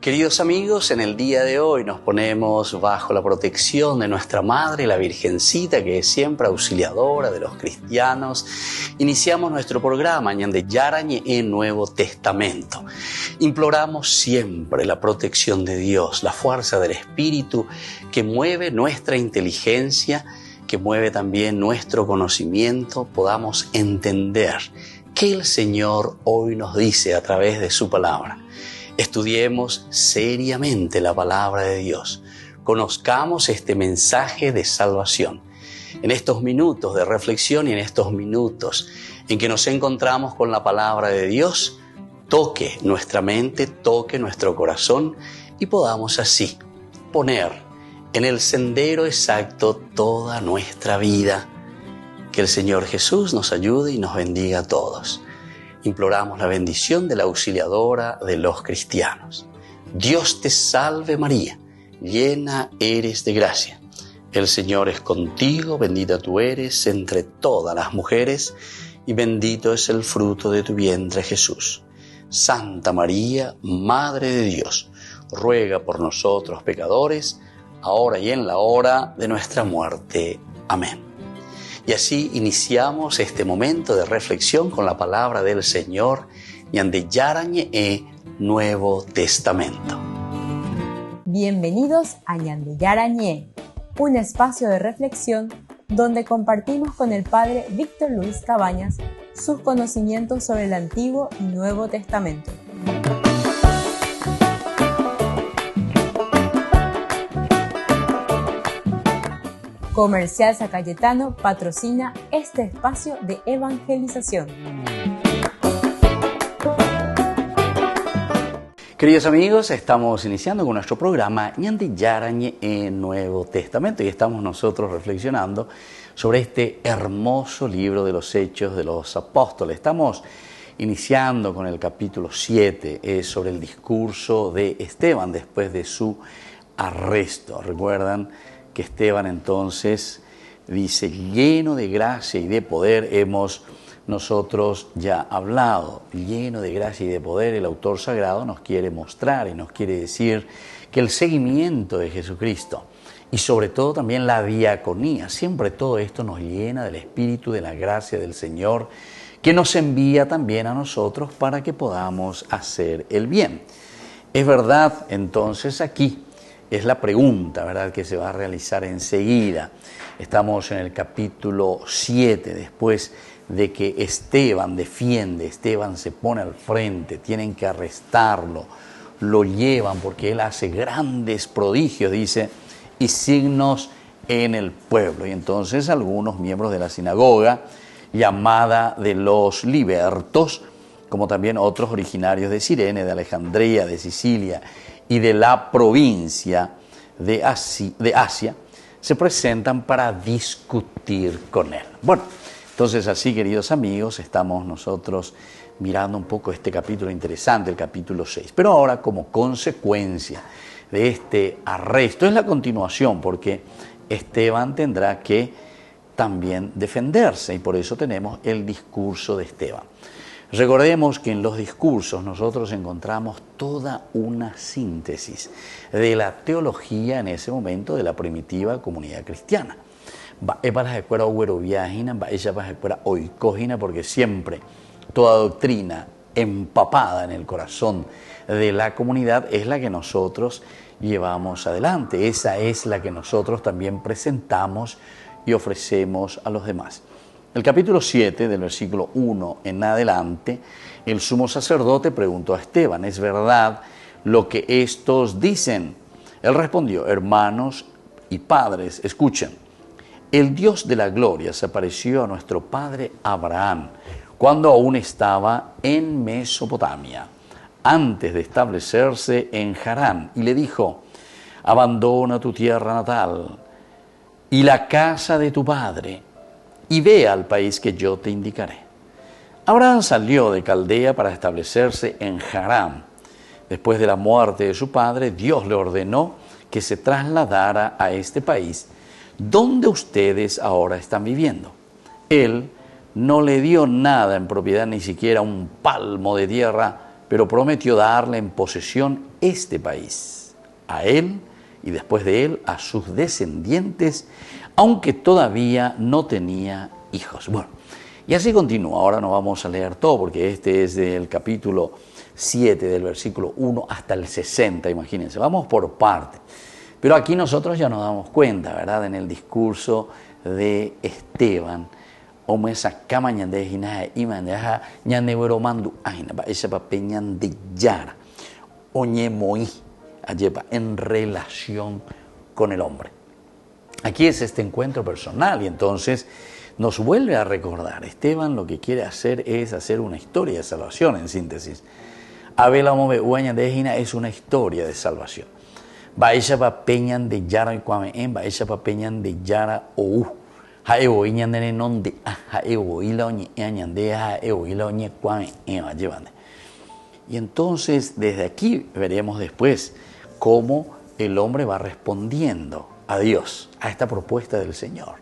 Queridos amigos, en el día de hoy nos ponemos bajo la protección de nuestra Madre, la Virgencita, que es siempre auxiliadora de los cristianos. Iniciamos nuestro programa Ñande Yarañe en Nuevo Testamento. Imploramos siempre la protección de Dios, la fuerza del Espíritu que mueve nuestra inteligencia, que mueve también nuestro conocimiento, podamos entender qué el Señor hoy nos dice a través de su palabra. Estudiemos seriamente la palabra de Dios. Conozcamos este mensaje de salvación. En estos minutos de reflexión y en estos minutos en que nos encontramos con la palabra de Dios, toque nuestra mente, toque nuestro corazón y podamos así poner en el sendero exacto toda nuestra vida. Que el Señor Jesús nos ayude y nos bendiga a todos. Imploramos la bendición de la auxiliadora de los cristianos. Dios te salve María, llena eres de gracia. El Señor es contigo, bendita tú eres entre todas las mujeres y bendito es el fruto de tu vientre Jesús. Santa María, Madre de Dios, ruega por nosotros pecadores, ahora y en la hora de nuestra muerte. Amén. Y así iniciamos este momento de reflexión con la palabra del Señor, Ñande Yarañe Nuevo Testamento. Bienvenidos a Ñande Yarañe, un espacio de reflexión donde compartimos con el Padre Víctor Luis Cabañas sus conocimientos sobre el Antiguo y Nuevo Testamento. Comercial San Cayetano patrocina este espacio de evangelización. Queridos amigos, estamos iniciando con nuestro programa Ñande Yarañe en Nuevo Testamento y estamos nosotros reflexionando sobre este hermoso libro de los Hechos de los Apóstoles. Estamos iniciando con el capítulo 7, sobre el discurso de Esteban después de su arresto. ¿Recuerdan? Que Esteban entonces dice, lleno de gracia y de poder, hemos nosotros ya hablado, lleno de gracia y de poder, el autor sagrado nos quiere mostrar y nos quiere decir que el seguimiento de Jesucristo y sobre todo también la diaconía, siempre todo esto nos llena del Espíritu, de la gracia del Señor, que nos envía también a nosotros para que podamos hacer el bien. Es verdad, entonces aquí, es la pregunta, ¿verdad?, que se va a realizar enseguida. Estamos en el capítulo 7, después de que Esteban defiende, Esteban se pone al frente, tienen que arrestarlo, lo llevan porque él hace grandes prodigios, dice, y signos en el pueblo. Y entonces algunos miembros de la sinagoga, llamada de los libertos, como también otros originarios de Cirene, de Alejandría, de Sicilia, y de la provincia de Asia, se presentan para discutir con él. Bueno, entonces así, queridos amigos, estamos nosotros mirando un poco este capítulo interesante, el capítulo 6. Pero ahora, como consecuencia de este arresto, es la continuación, porque Esteban tendrá que también defenderse, y por eso tenemos el discurso de Esteban. Recordemos que en los discursos nosotros encontramos toda una síntesis de la teología en ese momento de la primitiva comunidad cristiana. Porque siempre toda doctrina empapada en el corazón de la comunidad es la que nosotros llevamos adelante. Esa es la que nosotros también presentamos y ofrecemos a los demás. El capítulo 7, del versículo 1 en adelante, el sumo sacerdote preguntó a Esteban, ¿es verdad lo que estos dicen? Él respondió, hermanos y padres, escuchen, el Dios de la gloria se apareció a nuestro padre Abraham cuando aún estaba en Mesopotamia, antes de establecerse en Harán, y le dijo, abandona tu tierra natal y la casa de tu padre, y ve al país que yo te indicaré. Abraham salió de Caldea para establecerse en Harán. Después de la muerte de su padre, Dios le ordenó que se trasladara a este país, donde ustedes ahora están viviendo. Él no le dio nada en propiedad, ni siquiera un palmo de tierra, pero prometió darle en posesión este país, a él y después de él a sus descendientes, aunque todavía no tenía hijos. Bueno, y así continúa. Ahora no vamos a leer todo porque este es del capítulo 7, del versículo 1 hasta el 60, imagínense. Vamos por parte. Pero aquí nosotros ya nos damos cuenta, ¿verdad? En el discurso de Esteban, omesa kama ñande hina imandeja ñande wero mandu ajina ba esa papeñan de yara oñemoi ayepa en relación con el hombre. Aquí es este encuentro personal y entonces nos vuelve a recordar. Esteban lo que quiere hacer es hacer una historia de salvación, en síntesis. Abela Mobe Uaña de Ejina es una historia de salvación. Baisha pa peñan de yara y cuame en baisha pa peñan de yara ou. Haevo y ñandene nonde haevo y la oñe ñande haevo y la oñe cuame en llevande. Y entonces desde aquí veremos después cómo el hombre va respondiendo a Dios, a esta propuesta del Señor.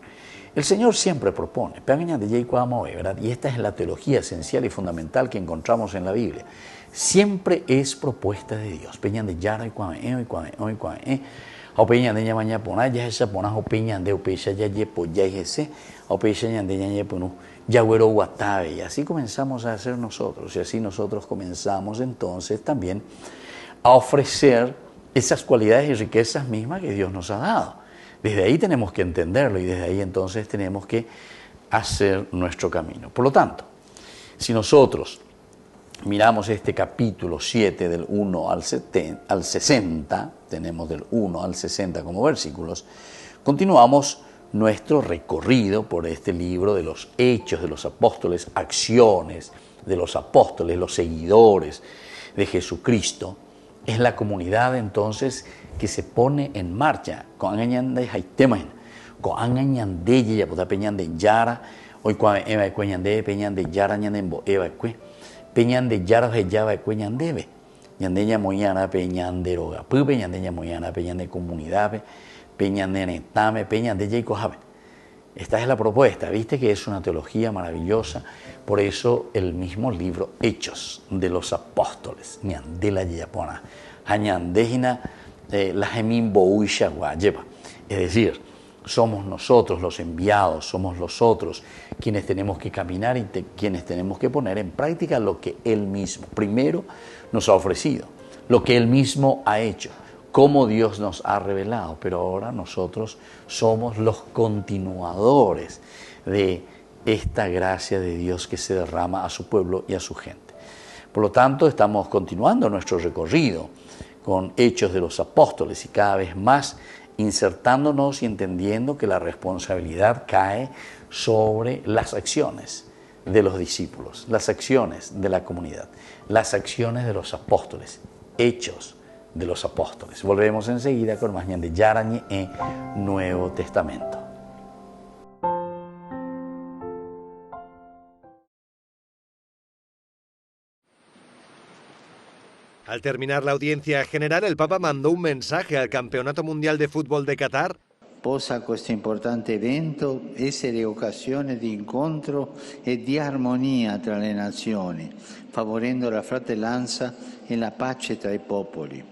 El Señor siempre propone, ¿verdad? Y esta es la teología esencial y fundamental que encontramos en la Biblia. Siempre es propuesta de Dios. Peñan de yara y cuame, o peñan de ñamaña pona, ya esa pona, o peñan de upecha ya yepo, ya ese, o pecha de ñañeponu, ya güero guatabe. Y así comenzamos a hacer nosotros. Y así nosotros comenzamos entonces también a ofrecer esas cualidades y riquezas mismas que Dios nos ha dado. Desde ahí tenemos que entenderlo y desde ahí entonces tenemos que hacer nuestro camino. Por lo tanto, si nosotros miramos este capítulo 7 del 1 al 60, tenemos del 1 al 60 como versículos, continuamos nuestro recorrido por este libro de los hechos de los apóstoles, acciones de los apóstoles, los seguidores de Jesucristo. Es la comunidad entonces que se pone en marcha con añande haiteman, con añande ya puta peñan de yara, hoy cuando eva cueñande peñan de yara ñandembo eva cue, peñan de yara heyaba cueñandebe, ñandeña moyana peñan de roga, pu peñandeña moyana peñan de comunidad, peñan de netame, peñan de jaicojabe. Esta es la propuesta, viste que es una teología maravillosa, por eso el mismo libro Hechos de los Apóstoles, de la Yapona, la Gemimbo Uisha Guayepa. Es decir, somos nosotros los enviados, somos los otros quienes tenemos que caminar y quienes tenemos que poner en práctica lo que Él mismo primero nos ha ofrecido, lo que Él mismo ha hecho, cómo Dios nos ha revelado, pero ahora nosotros somos los continuadores de esta gracia de Dios que se derrama a su pueblo y a su gente. Por lo tanto, estamos continuando nuestro recorrido con Hechos de los Apóstoles y cada vez más insertándonos y entendiendo que la responsabilidad cae sobre las acciones de los discípulos, las acciones de la comunidad, las acciones de los apóstoles, hechos de los apóstoles. Volvemos enseguida con más de Yarañe en Nuevo Testamento. Al terminar la audiencia general, el Papa mandó un mensaje al Campeonato Mundial de Fútbol de Qatar. Possa questo importante evento essere occasione di incontro e di armonia tra le nazioni, favorendo la fratellanza e la pace tra i popoli.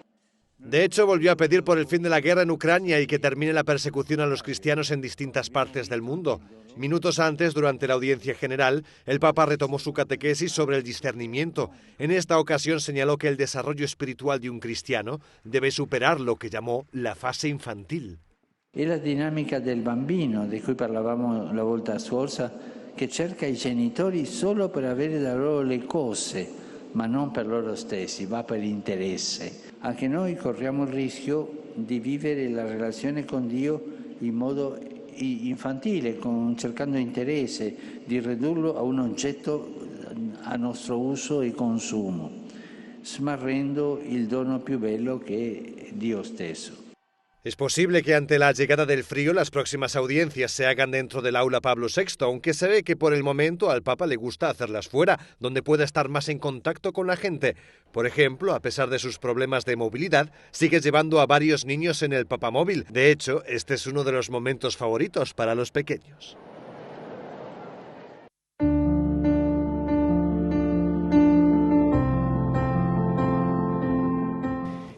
De hecho, volvió a pedir por el fin de la guerra en Ucrania y que termine la persecución a los cristianos en distintas partes del mundo. Minutos antes, durante la audiencia general, el Papa retomó su catequesis sobre el discernimiento. En esta ocasión señaló que el desarrollo espiritual de un cristiano debe superar lo que llamó la fase infantil. È la dinamica del bambino, di cui parlavamo la volta scorsa, che cerca i genitori solo per avere da loro le cose, ma non per loro stessi, va per interesse. Anche noi corriamo il rischio di vivere la relazione con Dio in modo infantile, cercando interesse, di ridurlo a un oggetto a nostro uso e consumo, smarrendo il dono più bello che è Dio stesso. Es posible que ante la llegada del frío las próximas audiencias se hagan dentro del aula Pablo VI, aunque se ve que por el momento al Papa le gusta hacerlas fuera, donde pueda estar más en contacto con la gente. Por ejemplo, a pesar de sus problemas de movilidad, sigue llevando a varios niños en el papamóvil. De hecho, este es uno de los momentos favoritos para los pequeños.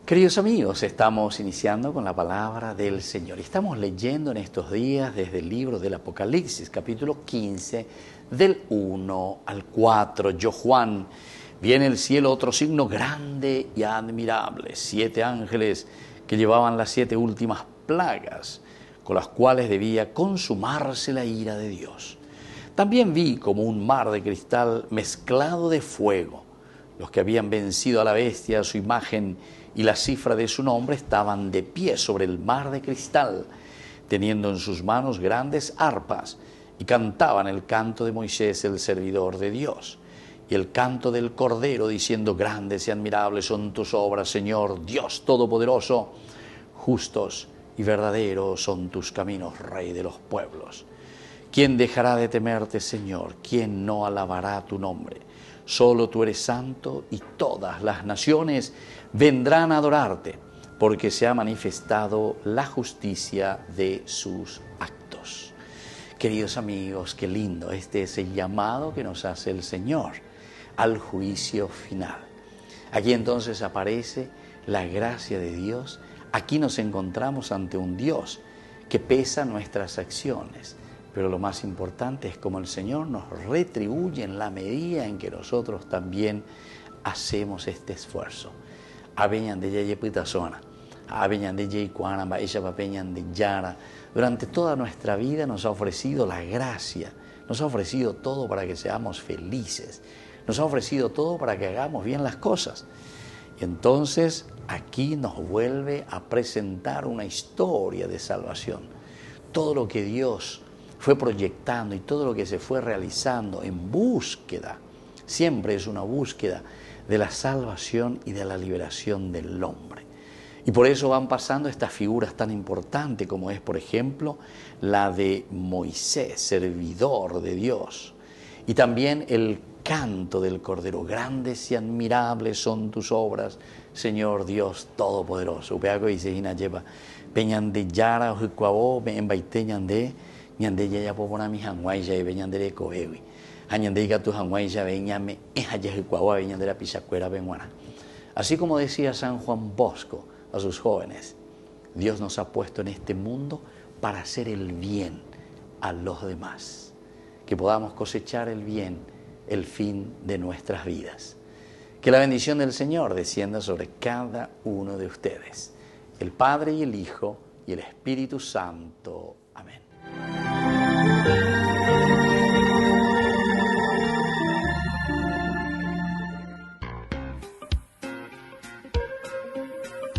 Queridos amigos, estamos iniciando con la palabra del Señor. Estamos leyendo en estos días desde el libro del Apocalipsis, capítulo 15, del 1 al 4. Yo, Juan, vi en el cielo otro signo grande y admirable, 7 ángeles que llevaban las 7 últimas plagas, con las cuales debía consumarse la ira de Dios. También vi como un mar de cristal mezclado de fuego. Los que habían vencido a la bestia, a su imagen y la cifra de su nombre, estaban de pie sobre el mar de cristal, teniendo en sus manos grandes arpas, y cantaban el canto de Moisés, el servidor de Dios, y el canto del Cordero, diciendo: grandes y admirables son tus obras, Señor, Dios Todopoderoso, justos y verdaderos son tus caminos, Rey de los pueblos. ¿Quién dejará de temerte, Señor? ¿Quién no alabará tu nombre? Solo tú eres santo, y todas las naciones vendrán a adorarte, porque se ha manifestado la justicia de sus actos. Queridos amigos, qué lindo, este es el llamado que nos hace el Señor al juicio final. Aquí entonces aparece la gracia de Dios. Aquí nos encontramos ante un Dios que pesa nuestras acciones, pero lo más importante es cómo el Señor nos retribuye en la medida en que nosotros también hacemos este esfuerzo. Durante toda nuestra vida nos ha ofrecido la gracia, nos ha ofrecido todo para que seamos felices, nos ha ofrecido todo para que hagamos bien las cosas. Y entonces aquí nos vuelve a presentar una historia de salvación. Todo lo que Dios fue proyectando y todo lo que se fue realizando en búsqueda, siempre es una búsqueda de la salvación y de la liberación del hombre. Y por eso van pasando estas figuras tan importantes como es, por ejemplo, la de Moisés, servidor de Dios, y también el canto del Cordero: grandes y admirables son tus obras, Señor Dios Todopoderoso. Upeaco dice Hinayeva, peñande yara hucuabo, embaite ñande, ñande yaya popona mi hanguaya y beñandere coewi. Añande diga tu hanguaya beñame, ejaye hucuabo, beñandera pisacuera benguana. Así como decía San Juan Bosco a sus jóvenes, Dios nos ha puesto en este mundo para hacer el bien a los demás, que podamos cosechar el bien, el fin de nuestras vidas. Que la bendición del Señor descienda sobre cada uno de ustedes, el Padre y el Hijo y el Espíritu Santo. Amén.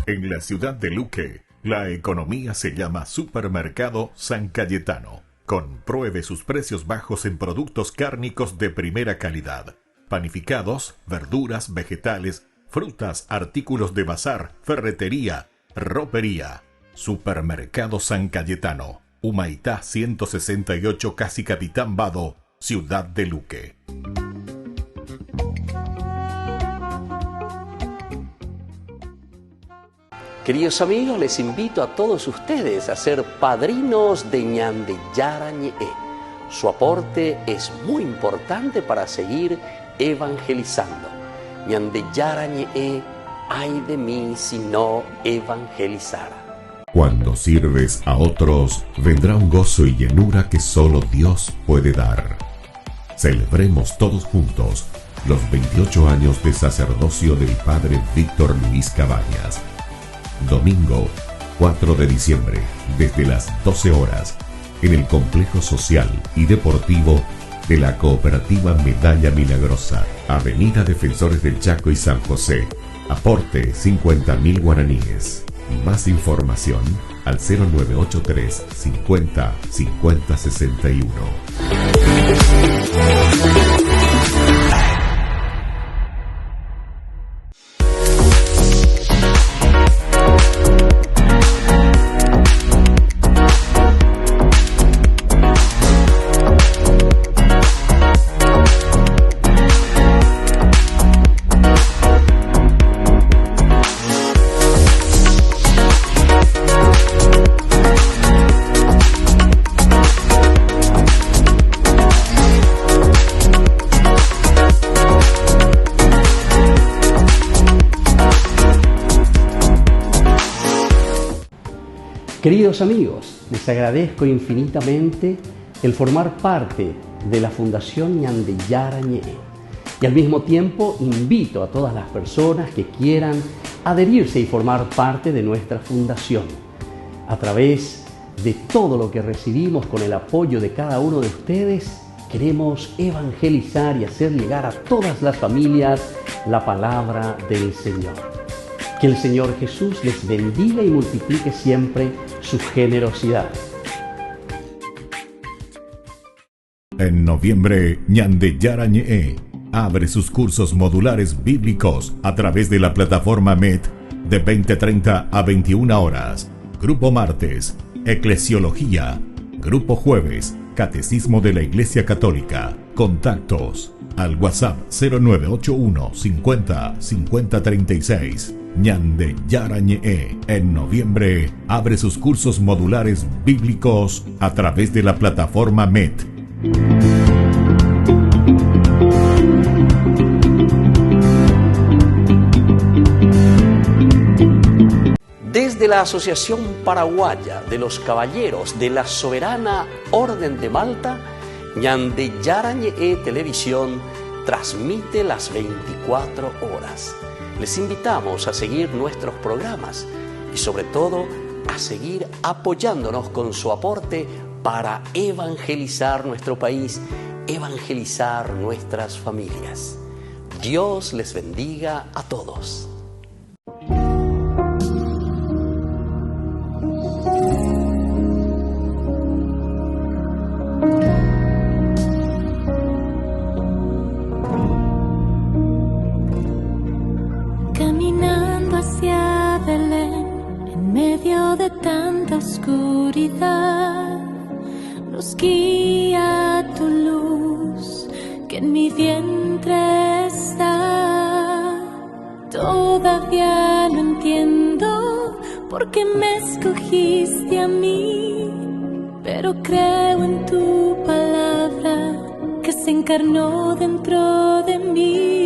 En la ciudad de Luque, la economía se llama Supermercado San Cayetano. Compruebe sus precios bajos en productos cárnicos de primera calidad. Panificados, verduras, vegetales, frutas, artículos de bazar, ferretería, ropería. Supermercado San Cayetano, Humaitá 168, Casi Capitán Vado, ciudad de Luque. Queridos amigos, les invito a todos ustedes a ser padrinos de Ñande Yarañe. Su aporte es muy importante para seguir evangelizando. Ñande Yarañe, ay de mí si no evangelizara. Cuando sirves a otros, vendrá un gozo y llenura que solo Dios puede dar. Celebremos todos juntos los 28 años de sacerdocio del Padre Víctor Luis Cabañas. Domingo 4 de diciembre, desde las 12 horas, en el Complejo Social y Deportivo de la Cooperativa Medalla Milagrosa, Avenida Defensores del Chaco y San José. Aporte 50.000 guaraníes. Más información al 0983 50 50 61. Queridos amigos, les agradezco infinitamente el formar parte de la Fundación Ñande Yarañé y al mismo tiempo invito a todas las personas que quieran adherirse y formar parte de nuestra fundación. A través de todo lo que recibimos con el apoyo de cada uno de ustedes, queremos evangelizar y hacer llegar a todas las familias la palabra del Señor. Que el Señor Jesús les bendiga y multiplique siempre su generosidad. En noviembre, Ñande Yarañé abre sus cursos modulares bíblicos a través de la plataforma MET de 20:30 a 21 horas. Grupo martes, Eclesiología. Grupo jueves, Catecismo de la Iglesia Católica. Contactos al WhatsApp 0981 50 50 36. Ñande Yarañé en noviembre abre sus cursos modulares bíblicos a través de la plataforma MET. Desde la Asociación Paraguaya de los Caballeros de la Soberana Orden de Malta, Ñande Yarañé Televisión transmite las 24 horas. Les invitamos a seguir nuestros programas y sobre todo a seguir apoyándonos con su aporte para evangelizar nuestro país, evangelizar nuestras familias. Dios les bendiga a todos. Caminando hacia Belén, en medio de tanta oscuridad, nos guía tu luz, que en mi vientre está. Todavía no entiendo por qué me escogiste a mí, pero creo en tu palabra que se encarnó dentro de mí.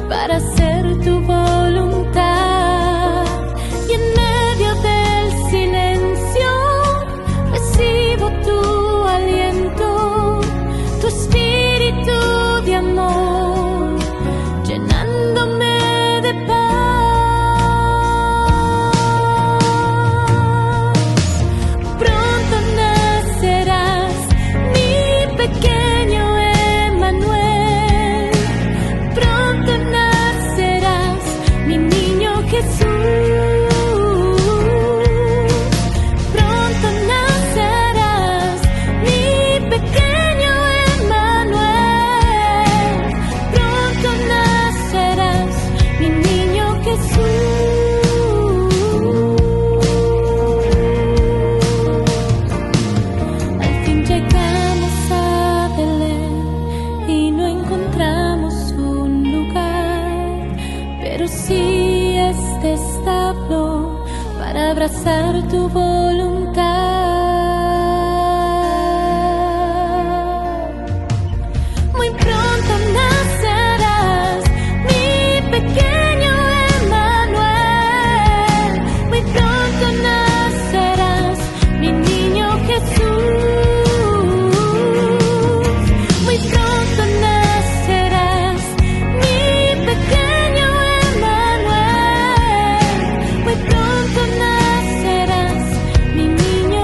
Para hacer tu voluntad, y en medio del silencio recibo tu aliento, tu espíritu de amor, llenándome de paz. Pronto nacerás, mi pequeño Emmanuel. Pronto nacerás, mi niño Jesús. Pronto nacerás, mi pequeño Emmanuel. Pronto nacerás, mi niño Jesús. Al fin llegamos a Belén y no encontramos un lugar, pero sí este establo para abrazar tu voluntad. Muy pronto nacerás, mi pequeño Emmanuel. Muy pronto nacerás, mi niño Jesús. Muy pronto nacerás, mi pequeño Emmanuel. Muy pronto nacerás, mi niño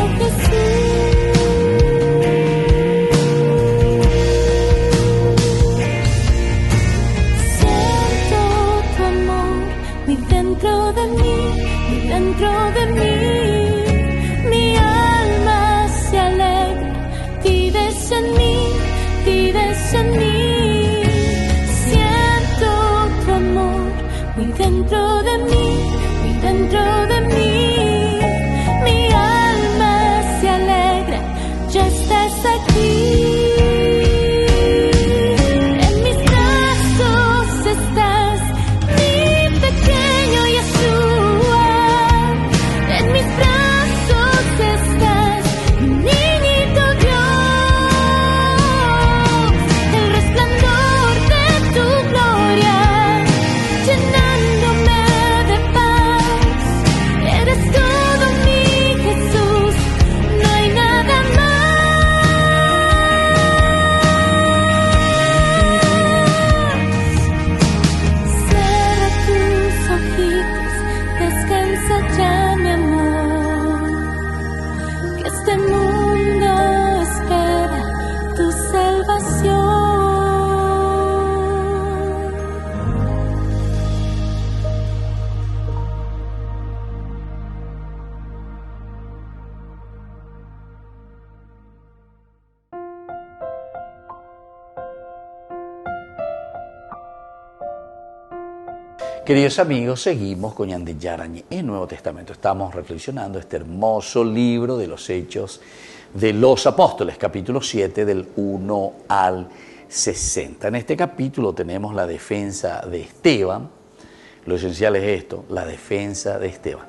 Queridos amigos, seguimos con Ñande Yarañe en Nuevo Testamento. Estamos reflexionando este hermoso libro de los Hechos de los Apóstoles, capítulo 7, del 1 al 60. En este capítulo tenemos la defensa de Esteban. Lo esencial es esto, la defensa de Esteban.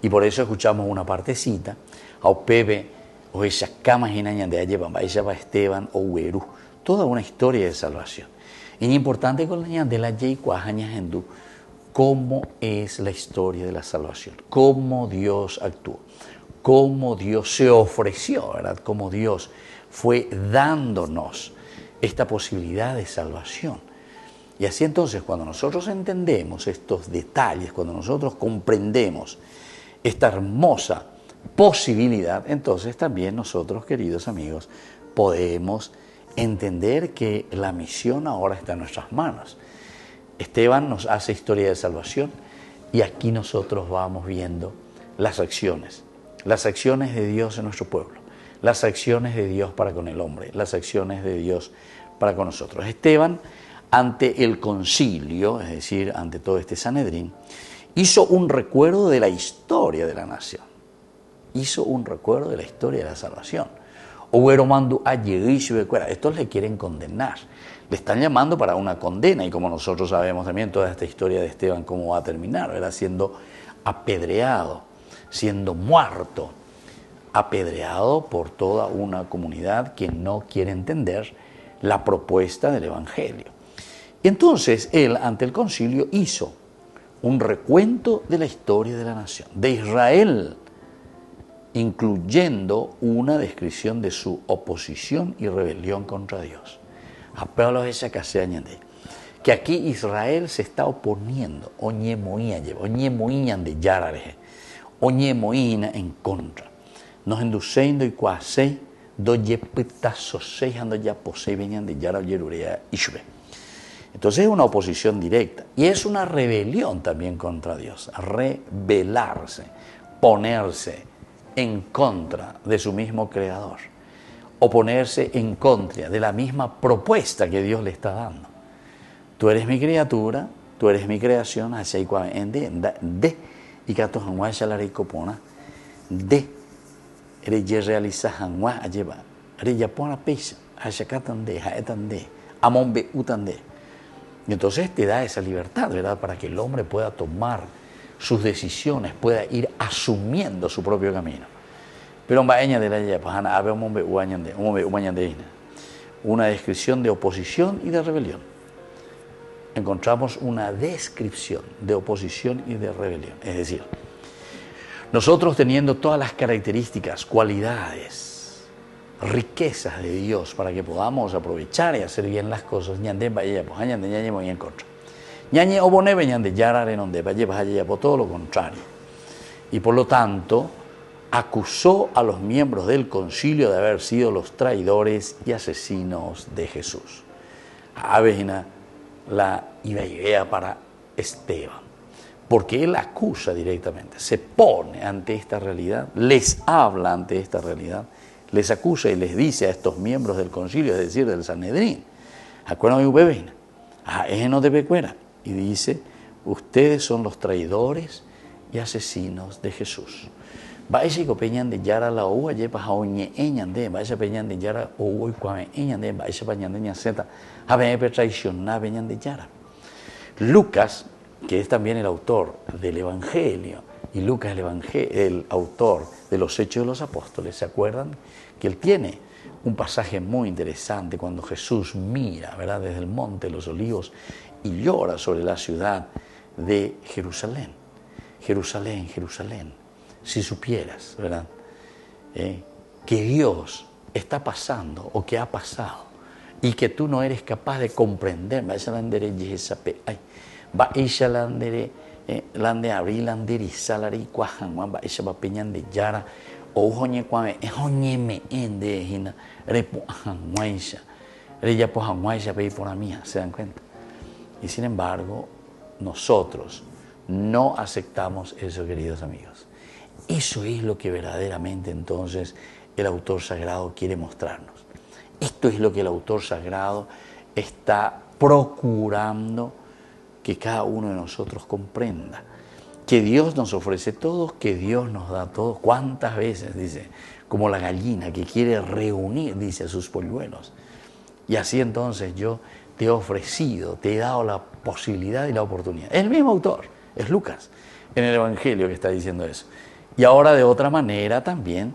Y por eso escuchamos una partecita. A Pepe, o esa cama de Esteban o Ueru. Toda una historia de salvación. Y es importante con la de la Hindú, cómo es la historia de la salvación, cómo Dios actuó, cómo Dios se ofreció, ¿verdad? Cómo Dios fue dándonos esta posibilidad de salvación. Y así entonces, cuando nosotros entendemos estos detalles, cuando nosotros comprendemos esta hermosa posibilidad, entonces también nosotros, queridos amigos, podemos entender que la misión ahora está en nuestras manos. Esteban nos hace historia de salvación y aquí nosotros vamos viendo las acciones de Dios en nuestro pueblo, las acciones de Dios para con el hombre, las acciones de Dios para con nosotros. Esteban, ante el concilio, es decir, ante todo este Sanedrín, hizo un recuerdo de la historia de la nación, hizo un recuerdo de la historia de la salvación. Estos le quieren condenar, le están llamando para una condena y como nosotros sabemos también toda esta historia de Esteban cómo va a terminar, ¿verdad? Siendo apedreado, siendo muerto, apedreado por toda una comunidad que no quiere entender la propuesta del Evangelio. Y entonces él ante el concilio hizo un recuento de la historia de la nación, de Israel, incluyendo una descripción de su oposición y rebelión contra Dios. Que aquí Israel se está oponiendo, en contra. Nos induciendo y cuasei, entonces es una oposición directa y es una rebelión también contra Dios, rebelarse, ponerse en contra de su mismo creador, oponerse en contra de la misma propuesta que Dios le está dando. Tú eres mi criatura, tú eres mi creación, y que de realiza hanwa lleva reyapona pesa hashakatande haetande amombe utande. Y entonces te da esa libertad, ¿verdad? Para que el hombre pueda tomar sus decisiones, pueda ir asumiendo su propio camino. Pero una descripción de oposición y de rebelión. Encontramos una descripción de oposición y de rebelión. Es decir, nosotros teniendo todas las características, cualidades, riquezas de Dios para que podamos aprovechar y hacer bien las cosas, todo lo contrario. Y por lo tanto, acusó a los miembros del concilio de haber sido los traidores y asesinos de Jesús. Avena la idea para Esteban, porque él acusa directamente, se pone ante esta realidad, les habla ante esta realidad, les acusa y les dice a estos miembros del concilio, es decir, del Sanedrín, y dice, ustedes son los traidores y asesinos de Jesús. Lucas, que es también el autor del Evangelio, y Lucas el autor de los Hechos de los Apóstoles, ¿se acuerdan? Que él tiene un pasaje muy interesante cuando Jesús mira, ¿verdad?, desde el Monte de los Olivos y llora sobre la ciudad de Jerusalén. Jerusalén, Jerusalén, si supieras, ¿verdad?, que Dios está pasando o que ha pasado y que tú no eres capaz de comprender, ¿se dan cuenta? Y sin embargo, nosotros no aceptamos eso, queridos amigos. Eso es lo que verdaderamente entonces el autor sagrado quiere mostrarnos. Esto es lo que el autor sagrado está procurando que cada uno de nosotros comprenda que Dios nos ofrece todo, que Dios nos da todo. ¿Cuántas veces, dice, como la gallina que quiere reunir, dice, a sus polluelos? Y así entonces yo te he ofrecido, te he dado la posibilidad y la oportunidad. Es el mismo autor, es Lucas, en el Evangelio que está diciendo eso. Y ahora de otra manera también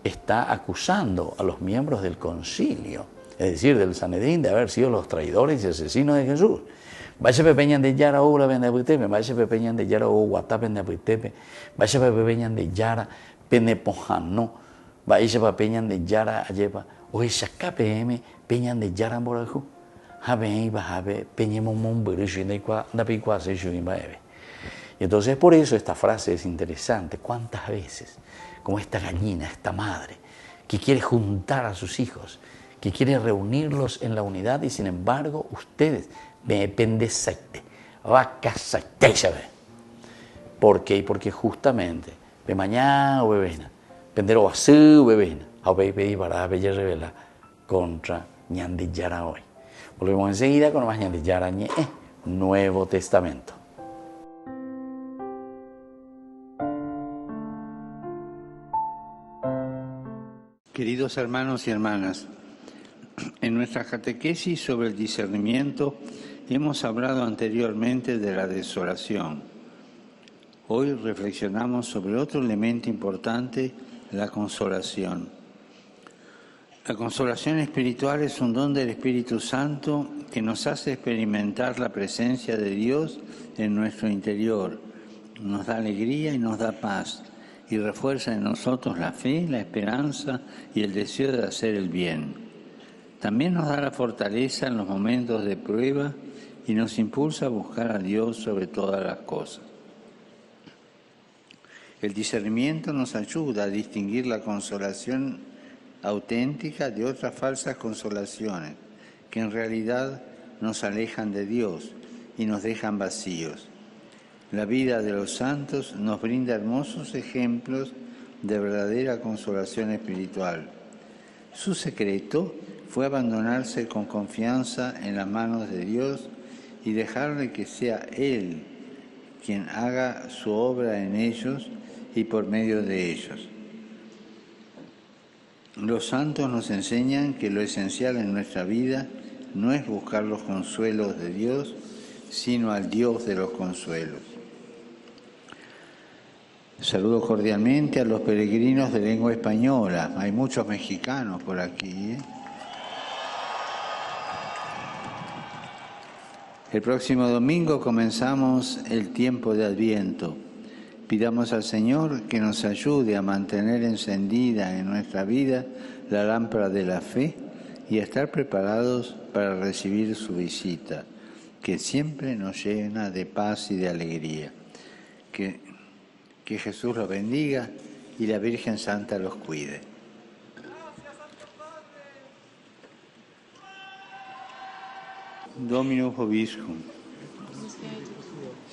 está acusando a los miembros del concilio, es decir, del Sanedrín, de haber sido los traidores y asesinos de Jesús. Vaya pepeñan de yara ura vende apuitepe, vaya pepeñan de yara o guatap vende apuitepe, vaya pepeñan de yara pene pojano, vaya pepeñan de yara ayepa, o esa KPM peñan de yara boraju, habe y bajabe peñemos mon burishu de qua da picua se shuin baebe. Y entonces por eso esta frase es interesante. ¿Cuántas veces, como esta gallina, esta madre, que quiere juntar a sus hijos, que quiere reunirlos en la unidad y sin embargo ustedes me pendesaite, vaca saite, ¿sabe? ¿Por qué? Porque justamente de mañana o bebena, pendero así bebena, a pedir para bella revela contra ñandi yara hoy. Volvemos enseguida con más ñandi yara ñe, Nuevo Testamento. Queridos hermanos y hermanas, en nuestra catequesis sobre el discernimiento hemos hablado anteriormente de la desolación. Hoy reflexionamos sobre otro elemento importante, la consolación. La consolación espiritual es un don del Espíritu Santo que nos hace experimentar la presencia de Dios en nuestro interior, nos da alegría y nos da paz, y refuerza en nosotros la fe, la esperanza y el deseo de hacer el bien. También nos da la fortaleza en los momentos de prueba y nos impulsa a buscar a Dios sobre todas las cosas. El discernimiento nos ayuda a distinguir la consolación auténtica de otras falsas consolaciones, que en realidad nos alejan de Dios y nos dejan vacíos. La vida de los santos nos brinda hermosos ejemplos de verdadera consolación espiritual. Su secreto fue abandonarse con confianza en las manos de Dios y dejarle que sea Él quien haga su obra en ellos y por medio de ellos. Los santos nos enseñan que lo esencial en nuestra vida no es buscar los consuelos de Dios, sino al Dios de los consuelos. Saludo cordialmente a los peregrinos de lengua española. Hay muchos mexicanos por aquí, El próximo domingo comenzamos el tiempo de Adviento. Pidamos al Señor que nos ayude a mantener encendida en nuestra vida la lámpara de la fe y a estar preparados para recibir su visita, que siempre nos llena de paz y de alegría. Que Jesús los bendiga y la Virgen Santa los cuide. Dominus vobiscum.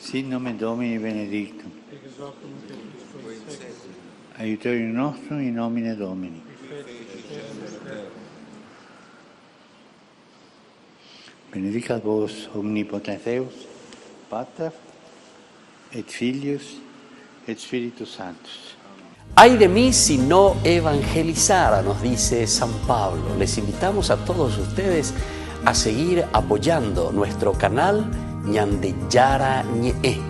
Sit nomen Domini benedictum. Aiutorium nostrum in nomine Domini. Benedicat vos omnipotens Deus, Pater et Filius et Spiritus Sanctus. Ay de mí si no evangelizara, nos dice San Pablo. Les invitamos a todos ustedes a seguir apoyando nuestro canal Ñandeyara Ñe.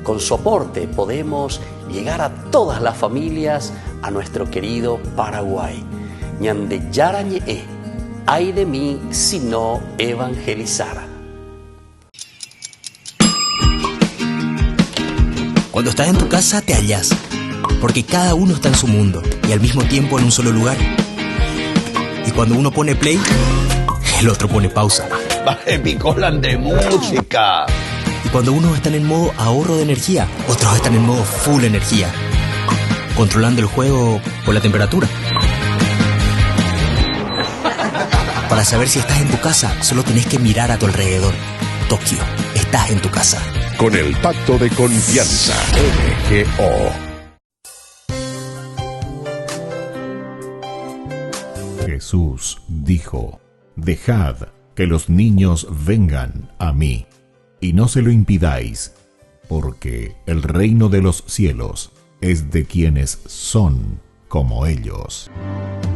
Con su aporte podemos llegar a todas las familias a nuestro querido Paraguay. Ñandeyara Ñe. Ay de mí si no evangelizara. Cuando estás en tu casa te hallas, porque cada uno está en su mundo y al mismo tiempo en un solo lugar. Y cuando uno pone play, el otro pone pausa. Baje picolan de música. Y cuando unos están en modo ahorro de energía, otros están en modo full energía, controlando el juego por la temperatura. Para saber si estás en tu casa, solo tenés que mirar a tu alrededor. Tokio, estás en tu casa. Con el Pacto de Confianza, MGO. Jesús dijo: Dejad que los niños vengan a mí, y no se lo impidáis, porque el reino de los cielos es de quienes son como ellos.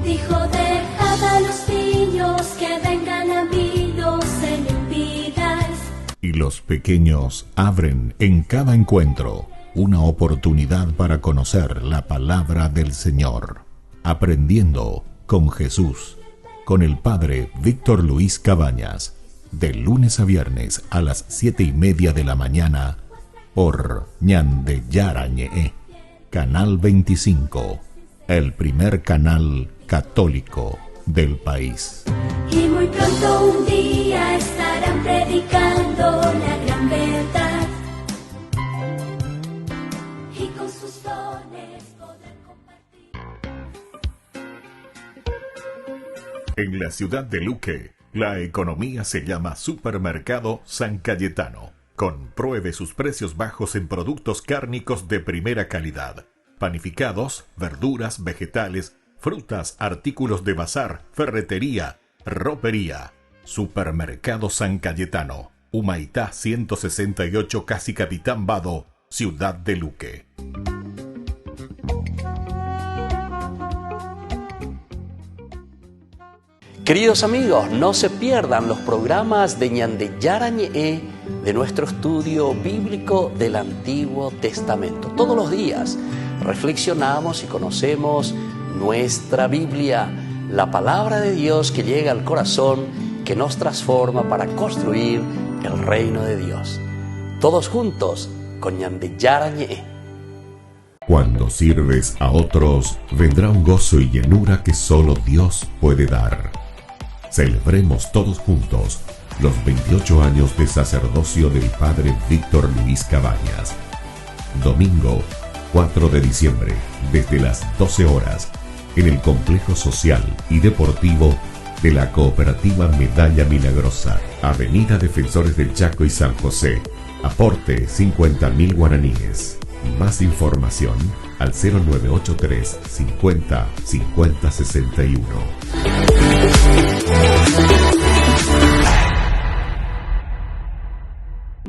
Dijo, dejad a los niños que vengan a mí, no se lo impidáis. Y los pequeños abren en cada encuentro una oportunidad para conocer la palabra del Señor, aprendiendo con Jesús, con el Padre Víctor Luis Cabañas, de lunes a viernes a las 7:30 de la mañana, por Ñande Yarañe, Canal 25, el primer canal católico del país. Y muy pronto un día estarán predicando la gran verdad. Y con sus dones podrán compartir. En la ciudad de Luque, la economía se llama Supermercado San Cayetano. Compruebe sus precios bajos en productos cárnicos de primera calidad. Panificados, verduras, vegetales, frutas, artículos de bazar, ferretería, ropería. Supermercado San Cayetano, Humaitá 168, Casi Capitán Vado, Ciudad de Luque. Queridos amigos, no se pierdan los programas de Ñande Yarañe, de nuestro estudio bíblico del Antiguo Testamento. Todos los días reflexionamos y conocemos nuestra Biblia, la palabra de Dios que llega al corazón, que nos transforma para construir el reino de Dios. Todos juntos con Ñande Yarañe. Cuando sirves a otros, vendrá un gozo y llenura que solo Dios puede dar. Celebremos todos juntos los 28 años de sacerdocio del Padre Víctor Luis Cabañas. Domingo 4 de diciembre, desde las 12 horas, en el Complejo Social y Deportivo de la Cooperativa Medalla Milagrosa, Avenida Defensores del Chaco y San José. Aporte 50.000 guaraníes. Más información al 0983 50 50 61.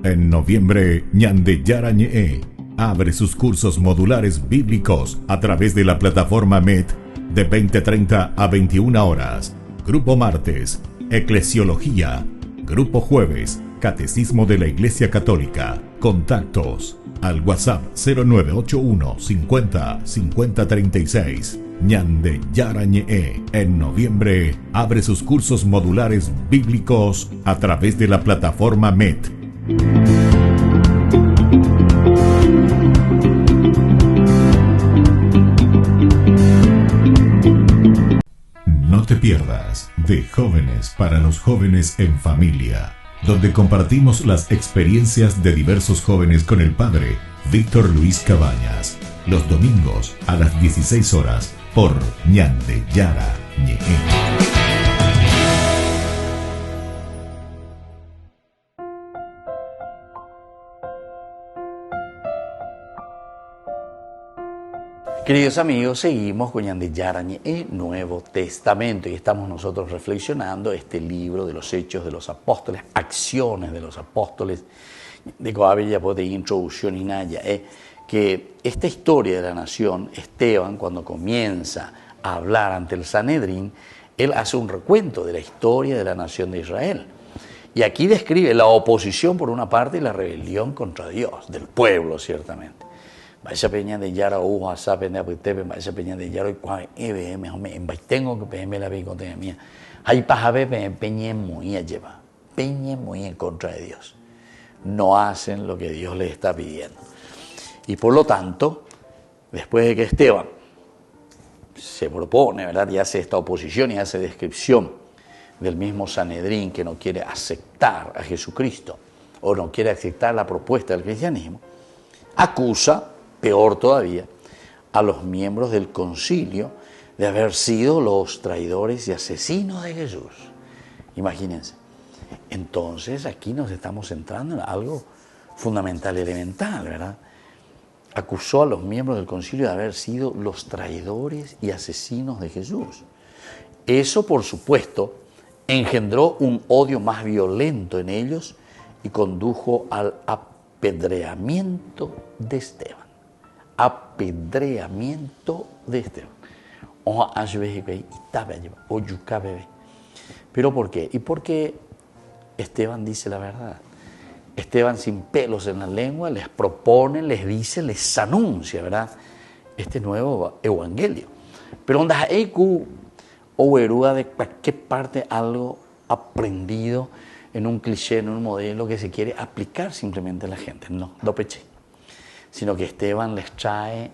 En noviembre, Ñande Yarañe abre sus cursos modulares bíblicos a través de la plataforma MET de 20:30 a 21 horas. Grupo martes, Eclesiología. Grupo jueves, Catecismo de la Iglesia Católica. Contactos al WhatsApp 0981 50 50 36. Ñande Yarañe en noviembre abre sus cursos modulares bíblicos a través de la plataforma MET. No te pierdas de Jóvenes para los Jóvenes en Familia, donde compartimos las experiencias de diversos jóvenes con el Padre Víctor Luis Cabañas, los domingos a las 16 horas por Ñande Yarañe. Queridos amigos, seguimos con Ñande Yarañe, el Nuevo Testamento, y estamos nosotros reflexionando este libro de los Hechos de los Apóstoles, acciones de los apóstoles. De Coabella de introducción y naya, que esta historia de la nación, Esteban, cuando comienza a hablar ante el Sanedrín, él hace un recuento de la historia de la nación de Israel. Y aquí describe la oposición por una parte y la rebelión contra Dios, del pueblo ciertamente. Vaya peña de Yara uja saben de apetebe, vaya peña de Yara y cuál EBM, en tengo que peñarme la bigote mía. Hay pajabe peña muy a llevar, peña muy en contra de Dios. No hacen lo que Dios les está pidiendo. Y por lo tanto, después de que Esteban se propone, ¿verdad?, y hace esta oposición y hace descripción del mismo Sanedrín que no quiere aceptar a Jesucristo o no quiere aceptar la propuesta del cristianismo, acusa, peor todavía, a los miembros del concilio de haber sido los traidores y asesinos de Jesús. Imagínense. Entonces aquí nos estamos centrando en algo fundamental, elemental, ¿verdad? Acusó a los miembros del concilio de haber sido los traidores y asesinos de Jesús. Eso, por supuesto, engendró un odio más violento en ellos y condujo al apedreamiento de Esteban. Apedreamiento de Esteban. ¿Pero por qué? Y porque Esteban dice la verdad. Esteban, sin pelos en la lengua, les propone, les dice, les anuncia, ¿verdad?, este nuevo evangelio. Pero onda eiku o eruga de cualquier parte algo aprendido en un cliché, en un modelo que se quiere aplicar simplemente a la gente. No, do peché. Sino que Esteban les trae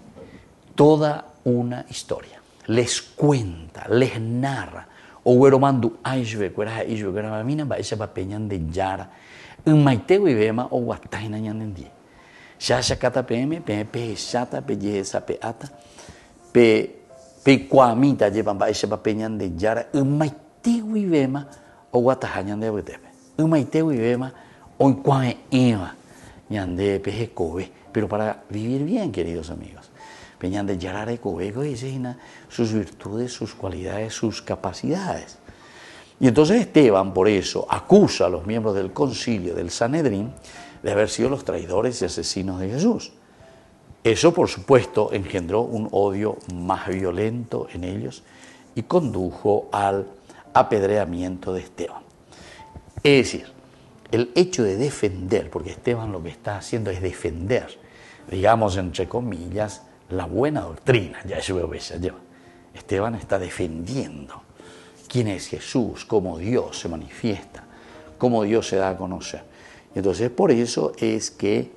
toda una historia. Les cuenta, les narra. O mandu aishve, cuera aishve, cuera mamina, va esa papeñan de yara. Un maiteo y vema o guataina ñandendie. Ya shakata pm, pe shata, pe yesa, pe ata, pe cuamita llevan va esa papeñan de yara. Un maiteo y vema o guatajañan de abutepe. Un maiteo y vema o cuame eva, ñande peje kobe. Pero para vivir bien, queridos amigos. Peñan de yarare kobe, sus virtudes, sus cualidades, sus capacidades. Y entonces Esteban, por eso, acusa a los miembros del concilio del Sanedrín de haber sido los traidores y asesinos de Jesús. Eso, por supuesto, engendró un odio más violento en ellos y condujo al apedreamiento de Esteban. Es decir, el hecho de defender, porque Esteban lo que está haciendo es defender, digamos, entre comillas, la buena doctrina. Ya eso lleva. Esteban está defendiendo quién es Jesús, cómo Dios se manifiesta, cómo Dios se da a conocer. Y entonces por eso es que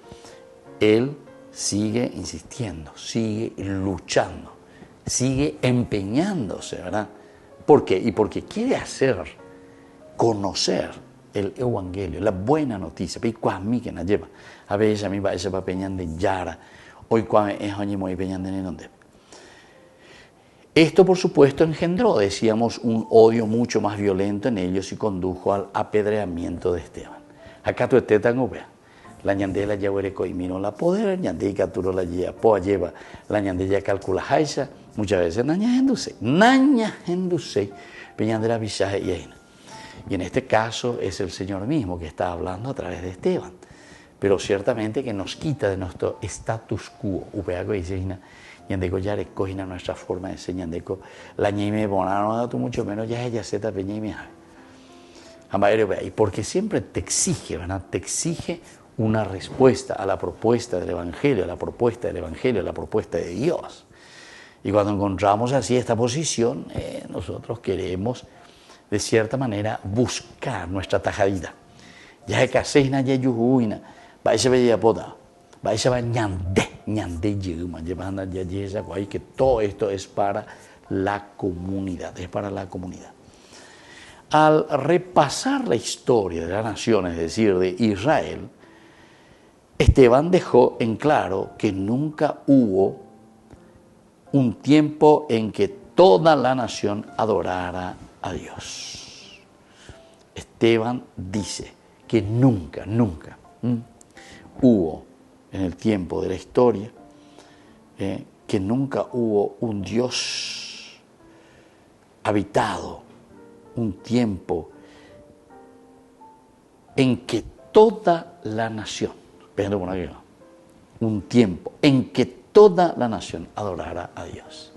él sigue insistiendo, sigue luchando, sigue empeñándose, ¿verdad? ¿Por qué? Y porque quiere hacer conocer el evangelio, la buena noticia. A veces a mí va ese papeñan de yara, hoy cuando es muy peñan de nenonde. Esto, por supuesto, engendró, decíamos, un odio mucho más violento en ellos y condujo al apedreamiento de Esteban. Acá tú estés tan obvia. La ñandela ya huereco y mino la poder, ñande y capturó la lleva, la ñandella calcula jaisa, muchas veces naña hendusei, peñandera visaje y aina. Y en este caso es el Señor mismo que está hablando a través de Esteban. Pero ciertamente que nos quita de nuestro status quo. Upeago y seina, ñandeco ya recogina nuestra forma de ser, ñandeco la ñeime bonano, tú mucho menos ya ella zeta peñeime. Y porque siempre te exige, ¿verdad? Te exige una respuesta a la propuesta del Evangelio, a la propuesta del Evangelio, a la propuesta de Dios. Y cuando encontramos así esta posición, nosotros queremos, de cierta manera, buscar nuestra tajadita. Ya que caseina ya yuhuina, va a ser pota, va a ser ñande yuma, llevando ya yesa, que todo esto es para la comunidad, es para la comunidad. Al repasar la historia de la nación, es decir, de Israel, Esteban dejó en claro que nunca hubo un tiempo en que toda la nación adorara a Dios. Esteban dice que nunca hubo en el tiempo de la historia, que nunca hubo un Dios habitado, un tiempo en que toda la nación, un tiempo en que toda la nación adorara a Dios.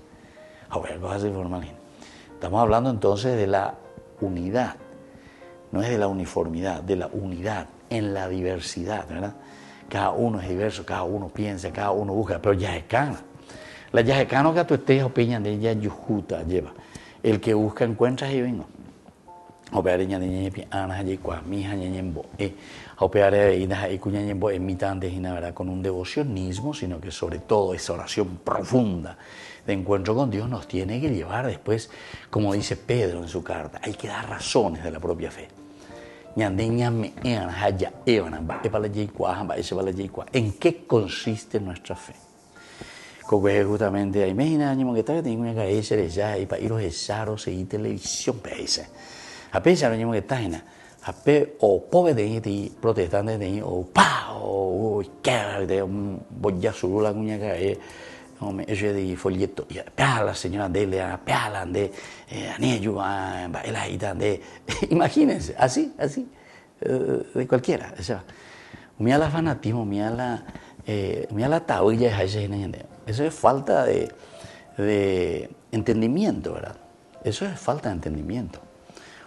Estamos hablando entonces de la unidad, no es de la uniformidad, de la unidad en la diversidad, ¿verdad? Cada uno es diverso, cada uno piensa, cada uno busca, pero yahecana. La yahecana que tú estés opinión de ella yujuta lleva. El que busca encuentra y vengo. Opear ña de ana allí cua mi ñembo opear y cuñembo en mitad de verdad con un devocionismo, sino que sobre todo esa oración profunda de encuentro con Dios nos tiene que llevar después, como dice Pedro en su carta, hay que dar razones de la propia fe. ¿En qué consiste nuestra fe? Justamente imagina que tengo una cabeza ya y para ir a esaros y televisión paisa. A pesar de que está en o pobre de protestantes de o pa o que de un boya solo la cuña que es de folleto y la señora de la pala de anillo a la de imagínense así de cualquiera. O sea, mira el fanatismo, mira la tabuilla de eso es falta de entendimiento, ¿verdad? Eso es falta de entendimiento.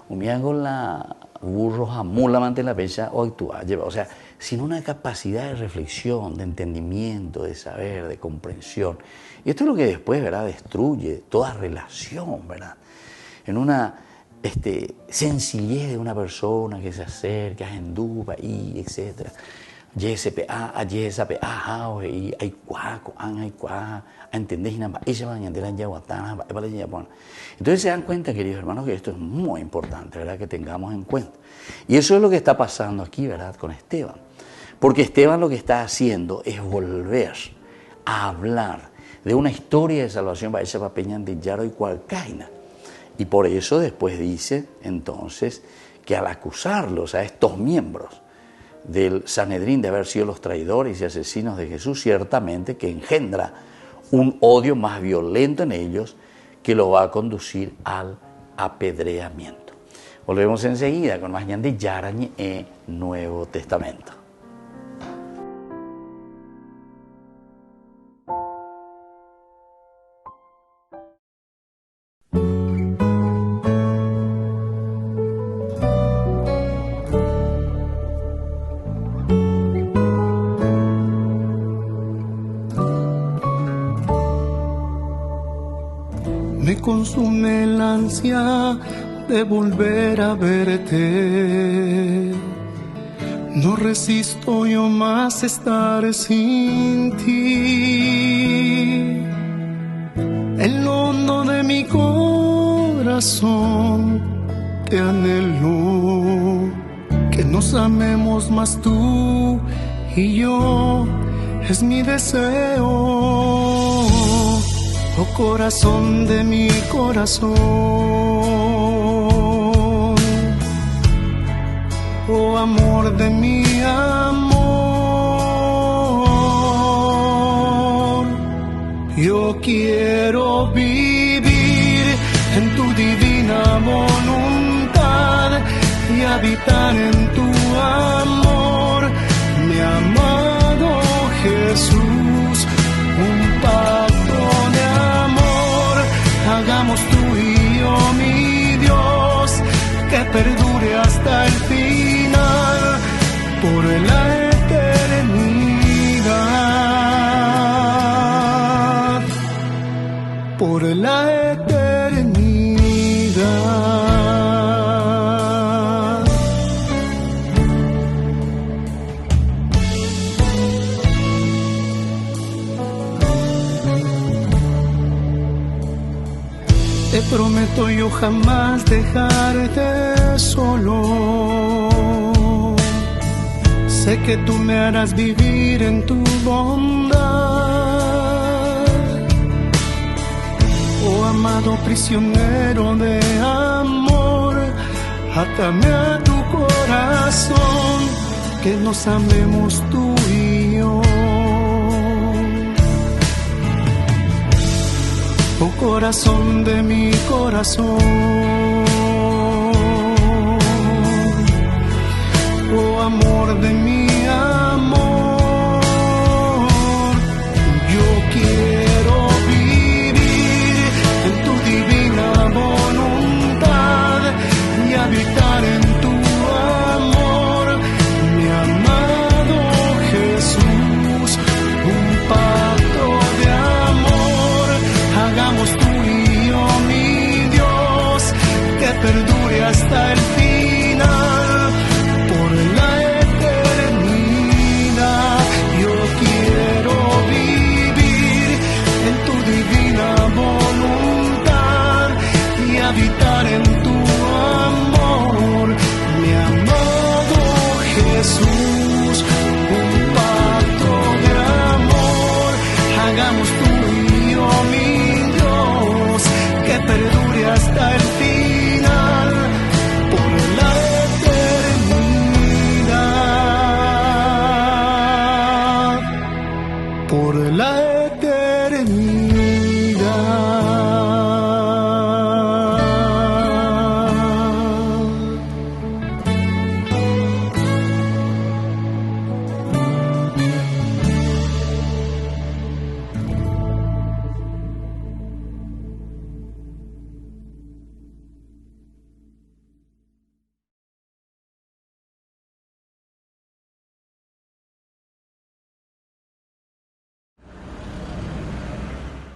Mira con la burro jamula ante la pecha o actuar, o sea, sin una capacidad de reflexión, de entendimiento, de saber, de comprensión. Y esto es lo que después, ¿verdad?, destruye toda relación, ¿verdad? En una sencillez de una persona que se acerca, en duda, y etc. Entonces se dan cuenta, queridos hermanos, que esto es muy importante, ¿verdad?, que tengamos en cuenta. Y eso es lo que está pasando aquí, ¿verdad?, con Esteban. Porque Esteban lo que está haciendo es volver a hablar de una historia de salvación para esa peña de Yaro y Cualcaina. Y por eso después dice, entonces, que al acusarlos a estos miembros del Sanedrín de haber sido los traidores y asesinos de Jesús, ciertamente que engendra un odio más violento en ellos que lo va a conducir al apedreamiento. Volvemos enseguida con más de Yarañe en Nuevo Testamento. Me consume el ansia de volver a verte. No resisto yo más estar sin ti. En lo hondo de mi corazón te anhelo, que nos amemos más tú y yo, es mi deseo. Oh corazón de mi corazón, oh amor de mi amor, yo quiero vivir en tu divina voluntad y habitar en tu amor, mi amado Jesús, un pacto de amor, hagamos tú y yo, mi Dios, que perdure hasta el final, por la eternidad, por la eternidad. Te prometo yo jamás dejarte solo. Sé que tú me harás vivir en tu bondad. Oh amado prisionero de amor, átame a tu corazón, que nos amemos tú y yo. Oh corazón de mi corazón, oh amor de mi amor, yo quiero vivir en tu divina voluntad y habitar en tu amor, mi amado Jesús, un pacto de amor, hagamos tú y yo, mi Dios, que perdure hasta el final, por la eternidad. Yo quiero vivir en tu divina voluntad y habitar en tu amor, mi amado Jesús, un pacto de amor, hagamos tú y yo, mi Dios, que perdure hasta el final, por la eternidad, por la eternidad.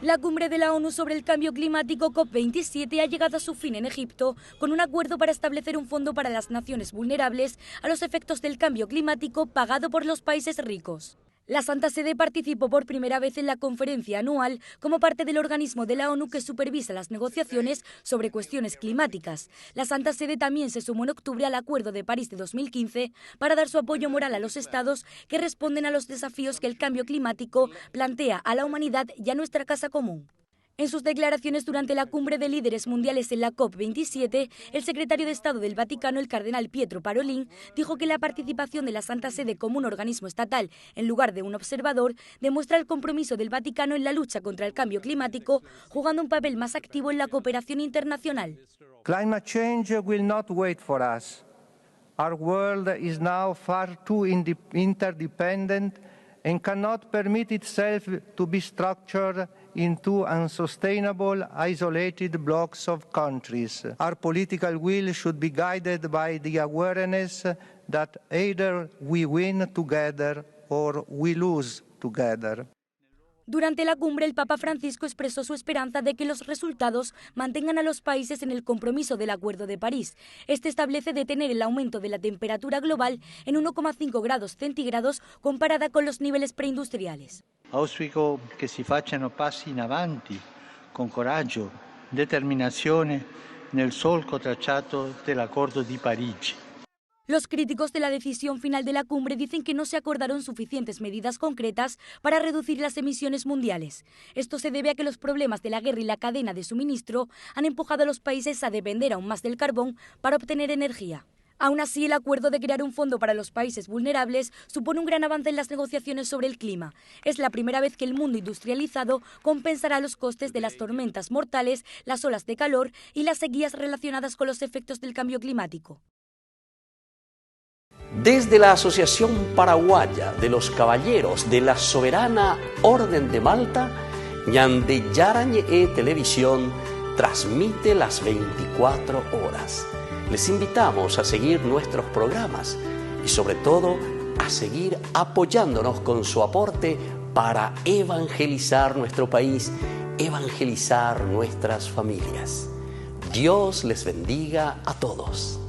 La cumbre de la ONU sobre el cambio climático COP27 ha llegado a su fin en Egipto con un acuerdo para establecer un fondo para las naciones vulnerables a los efectos del cambio climático pagado por los países ricos. La Santa Sede participó por primera vez en la conferencia anual como parte del organismo de la ONU que supervisa las negociaciones sobre cuestiones climáticas. La Santa Sede también se sumó en octubre al Acuerdo de París de 2015 para dar su apoyo moral a los estados que responden a los desafíos que el cambio climático plantea a la humanidad y a nuestra casa común. En sus declaraciones durante la cumbre de líderes mundiales en la COP27, el secretario de Estado del Vaticano, el cardenal Pietro Parolin, dijo que la participación de la Santa Sede como un organismo estatal en lugar de un observador demuestra el compromiso del Vaticano en la lucha contra el cambio climático, jugando un papel más activo en la cooperación internacional. Climate change will not wait for us. Our world is now far too interdependent and cannot permit itself to be structured into unsustainable, isolated blocks of countries. Our political will should be guided by the awareness that either we win together or we lose together. Durante la cumbre, el Papa Francisco expresó su esperanza de que los resultados mantengan a los países en el compromiso del Acuerdo de París. Este establece detener el aumento de la temperatura global en 1,5 grados centígrados comparada con los niveles preindustriales. Auspico che si facciano passi in avanti, con coraggio, determinazione, nel solco tracciato dell'Accordo di Parigi. Los críticos de la decisión final de la cumbre dicen que no se acordaron suficientes medidas concretas para reducir las emisiones mundiales. Esto se debe a que los problemas de la guerra y la cadena de suministro han empujado a los países a depender aún más del carbón para obtener energía. Aún así, el acuerdo de crear un fondo para los países vulnerables supone un gran avance en las negociaciones sobre el clima. Es la primera vez que el mundo industrializado compensará los costes de las tormentas mortales, las olas de calor y las sequías relacionadas con los efectos del cambio climático. Desde la Asociación Paraguaya de los Caballeros de la Soberana Orden de Malta, Ñande Yarañe Televisión transmite las 24 horas. Les invitamos a seguir nuestros programas y sobre todo a seguir apoyándonos con su aporte para evangelizar nuestro país, evangelizar nuestras familias. Dios les bendiga a todos.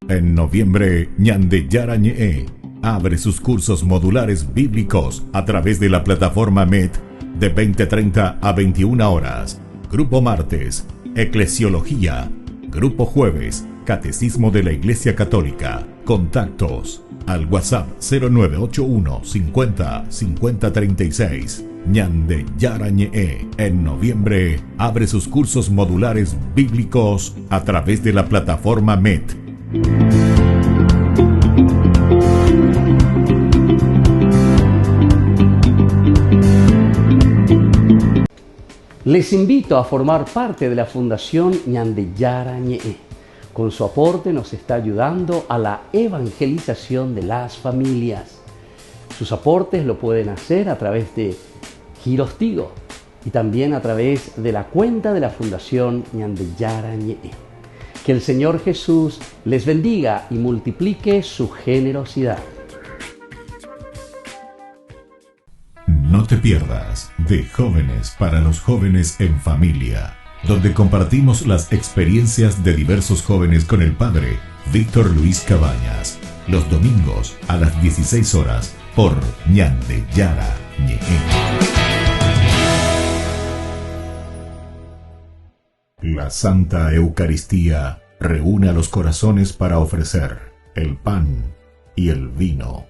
En noviembre, Ñande Yarañe abre sus cursos modulares bíblicos a través de la plataforma MET de 20:30 a 21 horas. Grupo martes, Eclesiología. Grupo jueves, Catecismo de la Iglesia Católica. Contactos al WhatsApp 0981 50 50 36. Ñande Yarañe en noviembre abre sus cursos modulares bíblicos a través de la plataforma MET. Les invito a formar parte de la Fundación Ñande Yarañe. Con su aporte nos está ayudando a la evangelización de las familias. Sus aportes lo pueden hacer a través de Giros Tigo y también a través de la cuenta de la Fundación Ñande Yarañe. Que el Señor Jesús les bendiga y multiplique su generosidad. No te pierdas de Jóvenes para los Jóvenes en Familia, donde compartimos las experiencias de diversos jóvenes con el padre Víctor Luis Cabañas, los domingos a las 16 horas por Ñande Yarañe. La Santa Eucaristía reúne a los corazones para ofrecer el pan y el vino,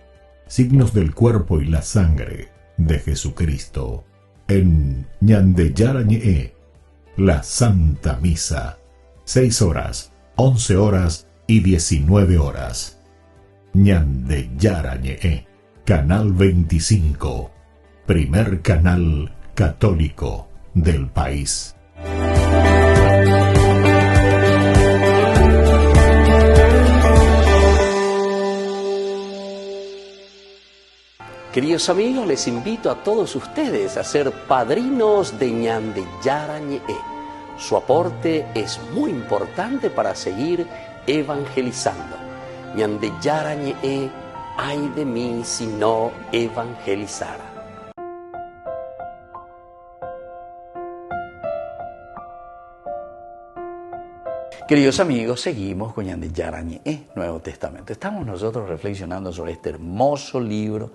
signos del cuerpo y la sangre de Jesucristo. En Ñande Yarañe, la Santa Misa, 6 horas, 11 horas y 19 horas. Ñande Yarañe, Canal 25, primer canal católico del país. Queridos amigos, les invito a todos ustedes a ser padrinos de Ñande Yarañe. Su aporte es muy importante para seguir evangelizando. Ñande Yarañe, ay de mí si no evangelizara. Queridos amigos, seguimos con Ñande Yarañe, Nuevo Testamento. Estamos nosotros reflexionando sobre este hermoso libro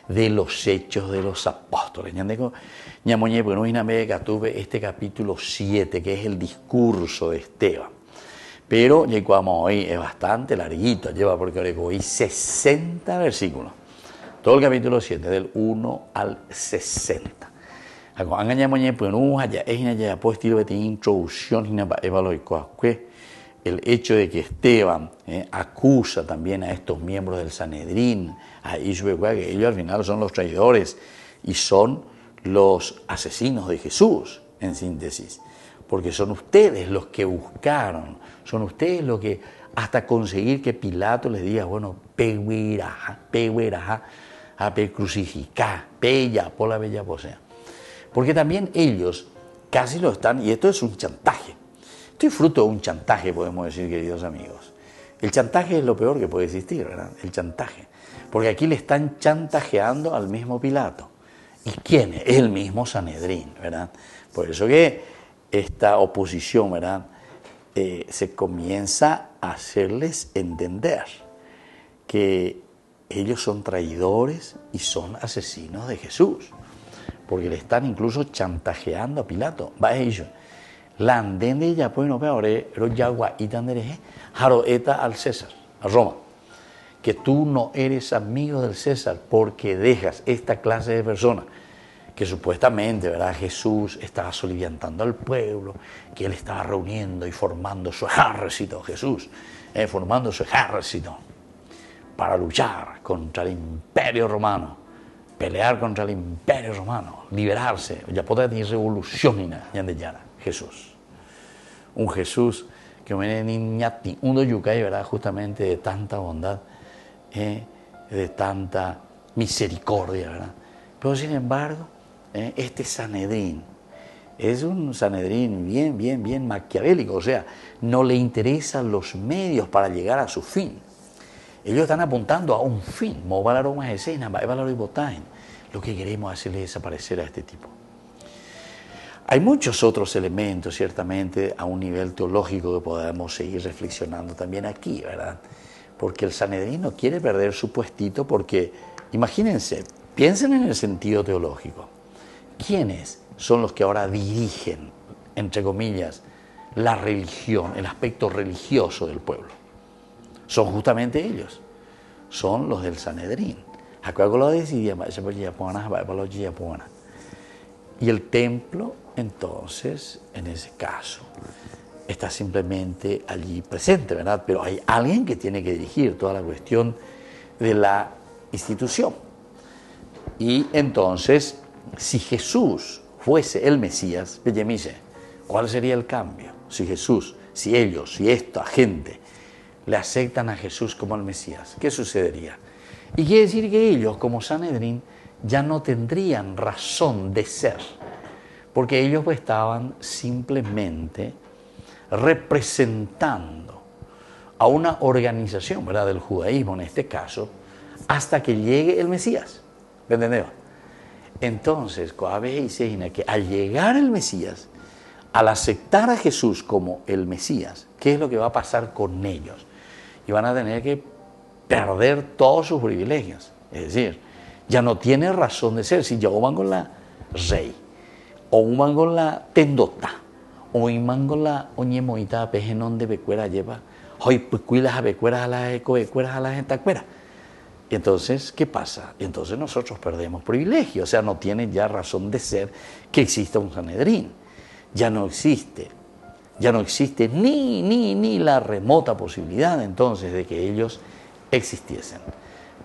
de los Hechos de los Apóstoles. Ñamoñe, porque no vine tuve este capítulo 7, que es el discurso de Esteban. Pero ya como hoy es bastante larguito, lleva porque hoy 60 versículos. Todo el capítulo 7, del 1 al 60. El hecho de que Esteban acusa también a estos miembros del Sanedrín, a Ishbegua, que ellos al final son los traidores y son los asesinos de Jesús, en síntesis. Porque son ustedes los que buscaron, son ustedes los que hasta conseguir que Pilato les diga, bueno, pegueraja, crucificá, bella, por la bella posea. Porque también ellos casi lo están, y esto es un chantaje. Esto es fruto de un chantaje, podemos decir, queridos amigos. El chantaje es lo peor que puede existir, ¿verdad? El chantaje. Porque aquí le están chantajeando al mismo Pilato. ¿Y quién es? El mismo Sanedrín, ¿verdad? Por eso que esta oposición, ¿verdad? Se comienza a hacerles entender que ellos son traidores y son asesinos de Jesús. Porque le están incluso chantajeando a Pilato. Va ellos. La andende ya pues no peore, pero ya guaitandereje, jaroeta al César, a Roma. Que tú no eres amigo del César porque dejas esta clase de personas que supuestamente, ¿verdad? Jesús estaba soliviantando al pueblo, que él estaba reuniendo y formando su ejército, Jesús, formando su ejército para luchar contra el imperio romano, pelear contra el imperio romano, liberarse, ya poder tener revolución de Yara. Jesús. Un Jesús que me niñati, uno yucay, ¿verdad? Justamente de tanta bondad, de tanta misericordia, ¿verdad? Pero sin embargo, este Sanedrín es un Sanedrín bien maquiavélico, o sea, no le interesan los medios para llegar a su fin. Ellos están apuntando a un fin, lo que queremos es hacerle desaparecer a este tipo. Hay muchos otros elementos, ciertamente, a un nivel teológico que podemos seguir reflexionando también aquí, ¿verdad? Porque el Sanedrín no quiere perder su puestito porque, imagínense, piensen en el sentido teológico. ¿Quiénes son los que ahora dirigen, entre comillas, la religión, el aspecto religioso del pueblo? Son justamente ellos, son los del Sanedrín. Y el templo, entonces, en ese caso, está simplemente allí presente, ¿verdad? Pero hay alguien que tiene que dirigir toda la cuestión de la institución. Y entonces, si Jesús fuese el Mesías, ¿cuál sería el cambio? Si Jesús, si ellos, si esta gente le aceptan a Jesús como el Mesías, ¿qué sucedería? Y quiere decir que ellos, como Sanedrín, ya no tendrían razón de ser, porque ellos estaban simplemente representando a una organización, ¿verdad?, del judaísmo en este caso, hasta que llegue el Mesías. ¿Me entendés? Entonces, que al llegar el Mesías, al aceptar a Jesús como el Mesías, ¿qué es lo que va a pasar con ellos? Y van a tener que perder todos sus privilegios. Es decir, ya no tiene razón de ser. Si ya van con la rey, o van con la tendota, o van con la oñemoita pejenón de becuera lleva, hoy pues cuilas a becueras a las ecobecueras a las entacueras. Y entonces, ¿qué pasa? Y entonces nosotros perdemos privilegio, o sea, no tiene ya razón de ser que exista un Sanedrín. Ya no existe ni la remota posibilidad entonces de que ellos existiesen.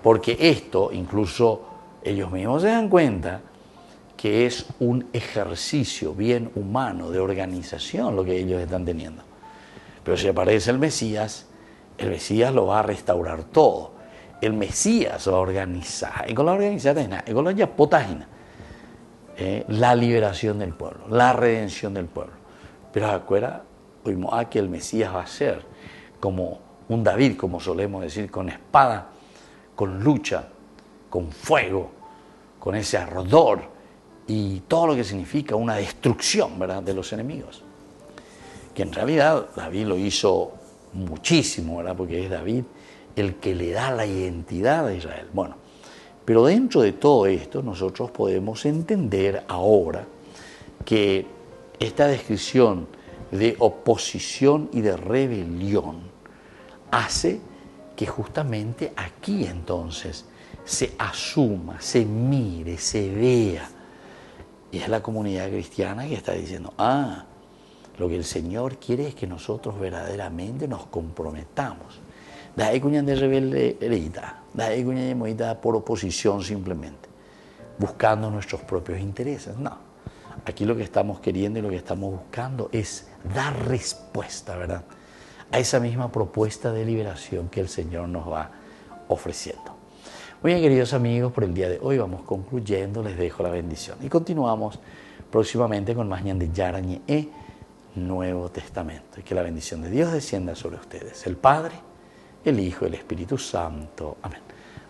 Porque esto, incluso ellos mismos se dan cuenta que es un ejercicio bien humano de organización lo que ellos están teniendo. Pero si aparece el Mesías lo va a restaurar todo. El Mesías va a organizar, y con la organización, y con la yapotágina, la liberación del pueblo, la redención del pueblo. Pero acuérdate, oímos que el Mesías va a ser como un David, como solemos decir, con espada, con lucha, con fuego, con ese ardor y todo lo que significa una destrucción, ¿verdad?, de los enemigos. que en realidad David lo hizo muchísimo, ¿verdad? Porque es David el que le da la identidad a Israel. Bueno, pero dentro de todo esto nosotros podemos entender ahora que esta descripción de oposición y de rebelión hace que justamente aquí entonces se asuma, se mire, se vea. Y es la comunidad cristiana que está diciendo, lo que el Señor quiere es que nosotros verdaderamente nos comprometamos. Daí cuñan de rebeldería, daí cuñan de moita por oposición simplemente, buscando nuestros propios intereses. No, aquí lo que estamos queriendo y lo que estamos buscando es dar respuesta, ¿verdad?, a esa misma propuesta de liberación que el Señor nos va ofreciendo. Muy bien, queridos amigos, por el día de hoy vamos concluyendo, les dejo la bendición. Y continuamos próximamente con más Ñan de Yarañe e Nuevo Testamento. Y que la bendición de Dios descienda sobre ustedes, el Padre, el Hijo y el Espíritu Santo. Amén.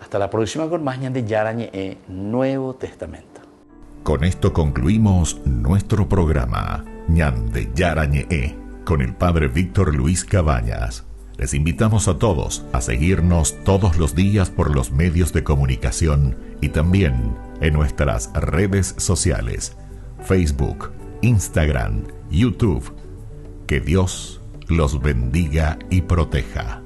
Hasta la próxima con más Ñan de Yarañe e Nuevo Testamento. Con esto concluimos nuestro programa Ñan de Yarañe con el Padre Víctor Luis Cabañas. Les invitamos a todos a seguirnos todos los días por los medios de comunicación y también en nuestras redes sociales, Facebook, Instagram, YouTube. Que Dios los bendiga y proteja.